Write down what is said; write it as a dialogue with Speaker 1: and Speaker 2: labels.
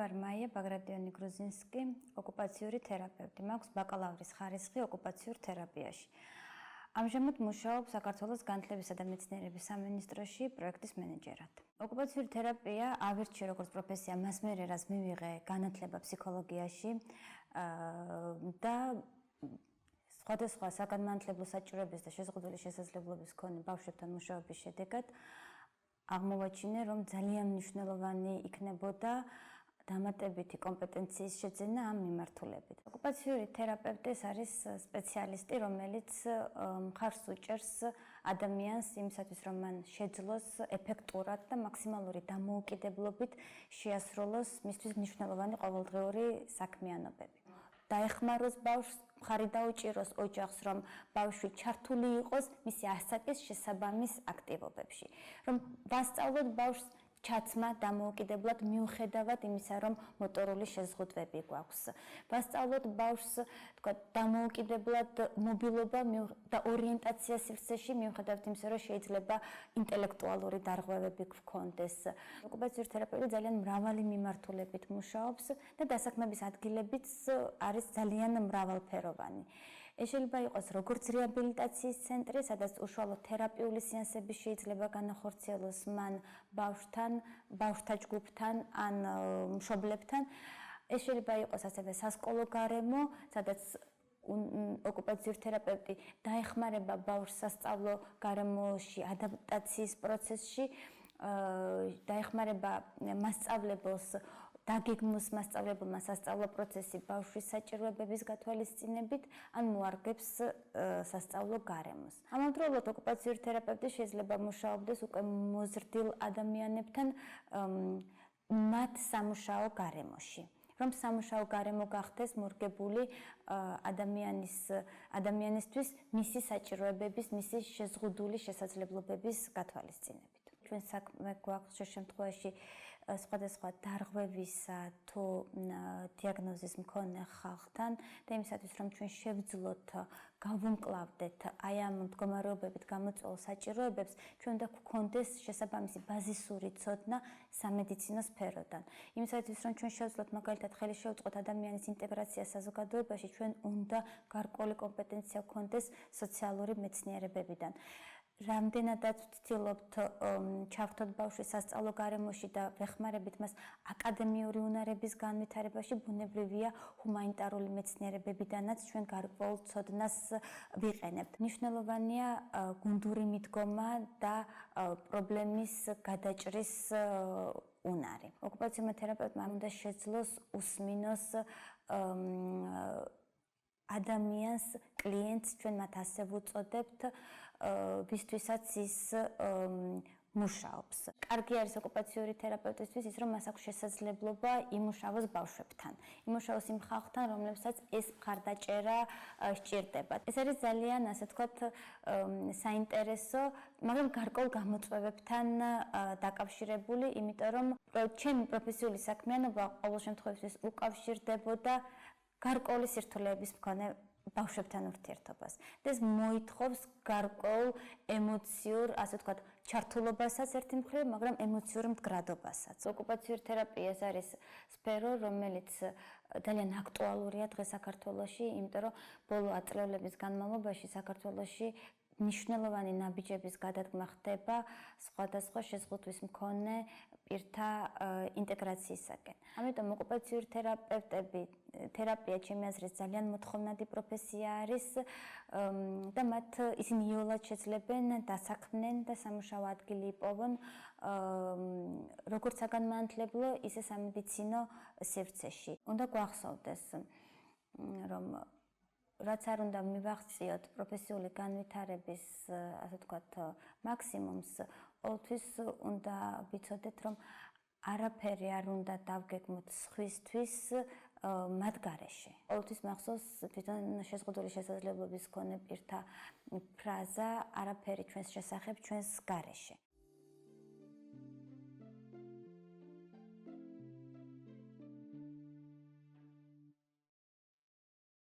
Speaker 1: ვარ მაია ბაგრატიონი გრუზინსკი, ოკუპაციური თერაპევტი. მაქვს ბაკალავრის ხარისხი ოკუპაციურ თერაპიაში. ამჟამად მუშაობ საქართველოს განათლებისა და მეცნიერების სამინისტროში პროექტის მენეჯერად. ოკუპაციური თერაპია ავირჩიე როგორც პროფესია მას მერე რაც მივიღე განათლება ფსიქოლოგიაში და სხვადასხვა საგანმანათლებლო საჭიროების და შეზღუდული შესაძლებლობის მქონე ბავშვებთან მუშაობის შედეგად აღმოვაჩინე, რომ ძალიან მნიშვნელოვანი იქნებოდა დამატებითი კომპეტენციის შეძენა ამ მიმართულებით. ოკუპაციური თერაპევტი არის სპეციალისტი, რომელიც მხარს უჭერს ადამიანს იმისათვის, რომ მან შეძლოს ეფექტურად და მაქსიმალური დამოუკიდებლობით შეასრულოს მისთვის მნიშვნელოვანი ყოველდღიური საქმიანობები. დაეხმაროს ბავშვს, მხარი დაუჭიროს ოჯახს, რომ ბავშვი ჩართული იყოს მისი ასაკის შესაბამის აქტივობებში. რომ ვასწავლოთ ბავშვს ჩაცმა დამოუკიდებლად მიუხედავად იმისა, რომ მოტორული შეზღუდვები გვაქვს. ვასწავლოთ ბავშვს, თქვათ, დამოუკიდებლად მობილობა და ორიენტაცია სივრცეში, მიუხედავად იმისა, რომ შეიძლება ინტელექტუალური დარღვევები გქონდეს. ოკუპაციური თერაპევტი ძალიან მრავალი მიმართულებით მუშაობს და დასაქმების ადგილებიც არის ძალიან მრავალფეროვანი. ეს შეიძლება იყოს როგორც რეაბილიტაციის ცენტრი, სადაც უშუალოდ თერაპიული სეანსები შეიძლება განახორციელოს მან ბავშვთან, ბავშვთა ჯგუფთან ან მშობლებთან. ეს შეიძლება იყოს ასევე სასკოლო გარემო, სადაც ოკუპაციური თერაპევტი დაეხმარება ბავშვს სასწავლო გარემოში, ადაპტაციის პროცესში, დაეხმარება მასწავლებელს დაგეგმოს მასწავლებელმა სასწავლო პროცესი ბავშვის საჭიროებების გათვალისწინებით, ან მოარგებს სასწავლო გარემოს. ამავდროულად ოკუპაციური თერაპევტი შეიძლება მუშაობდეს უკვე მოზრდილ ადამიანებთან მათ სამუშაო გარემოში. რომ სამუშაო გარემო გახდეს მორგებული ადამიანისთვის მისი საჭიროებების, მისი შეზღუდული შესაძლებლობების გათვალისწინებით. ჩვენ საქმე გვაქვს შემთხვევაში სხვადასხვა დარღვევისა თუ დიაგნოზის მქონე ხალხთან და იმისათვის რომ ჩვენ შევძლოთ გავუმკლავდეთ აი ამ მდგომარეობებით გამოწვეულ საჭიროებებს, ჩვენ უნდა გვქონდეს შესაბამისი ბაზისური ცოდნა სამედიცინო სფეროდან. იმისათვის რომ ჩვენ შევძლოთ მაგალითად ხელი შევწყოთ ადამიანის ინტეგრაციას საზოგადოებაში, ჩვენ უნდა გარკვეული კომპეტენცია გვქონდეს სოციალური მეცნიერებებიდან. რამდენადაც ვცდილობთ ჩავთოთ ბავშვის სასწავლო გარემოში და ვეხმარებით მას აკადემიური უნარების განვითარებაში, ბუნებრივია ჰუმანიტარული მეცნიერებებიდანაც ჩვენ გარკვეულ ცოდნას ვიყენებთ. მნიშვნელოვანია გუნდური მიდგომა და პრობლემის გადაჭრის უნარი. ოკუპაციური თერაპევტმა უნდა შეძლოს უსმინოს ადამიანს, კლიენტს, ჩვენ მათ ასე ვუწოდებთ, ვისთვისაც ის მუშაობს. კარგი არის ოკუპაციური თერაპევტისთვის ის, რომ მას აქვს შესაძლებლობა იმუშავოს ბავშვებთან. იმუშავოს იმ ხალხთან, რომლებსაც ეს მხარდაჭერა სჭირდება. ეს არის ძალიან, ასე ვთქვათ, საინტერესო, მაგრამ გარკვეულ გამოწვევებთან დაკავშირებული, იმიტომ რომ ჩემი პროფესიული საქმიანობა ყოველ შემთხვევაში უკავშირდებოდა გარკვეული სირთულეების მქონე ბავშვებთან ურთიერთობას. ეს მოითხოვს გარკვეულ ემოციურ, ასე ვთქვათ, ჩართულობასაც ერთი მხრივ, მაგრამ ემოციურ მდგრადობასაც. ოკუპაციური თერაპია ეს არის სფერო, რომელიც ძალიან აქტუალურია დღეს საქართველოში, იმიტომ რომ ბოლო ათწლეულების განმავლობაში საქართველოში მნიშვნელოვანი ნაბიჯების გადადგმა ხდება სხვადასხვა შეზღუდვის მქონე პირთა ინტეგრაციისაკენ. ამიტომ ოკუპაციური თერაპია ჩემი აზრით ძალიან მოთხოვნადი პროფესია არის და მათ ისინი იოლად შეძლებენ დასაქმნენ და სამუშაო ადგილი იპოვონ როგორც საგანმანათლებლო, ისე სამედიცინო სივრცეში. უნდა გვახსოვდეს, რომ რაც არ უნდა მივაღწიოთ პროფესიული განვითარების, ასე ვთქვათ, მაქსიმუმს, ყოველთვის უნდა ვიცოდეთ, რომ არაფერი არ უნდა დავგეგმოთ სხვისთვის მათ გარეშე. ყოველთვის მახსოვს თვითონ შეზღუდული შესაძლებლობის მქონე პირთა ფრაზა, არაფერი ჩვენს შესახებ ჩვენს გარეშე.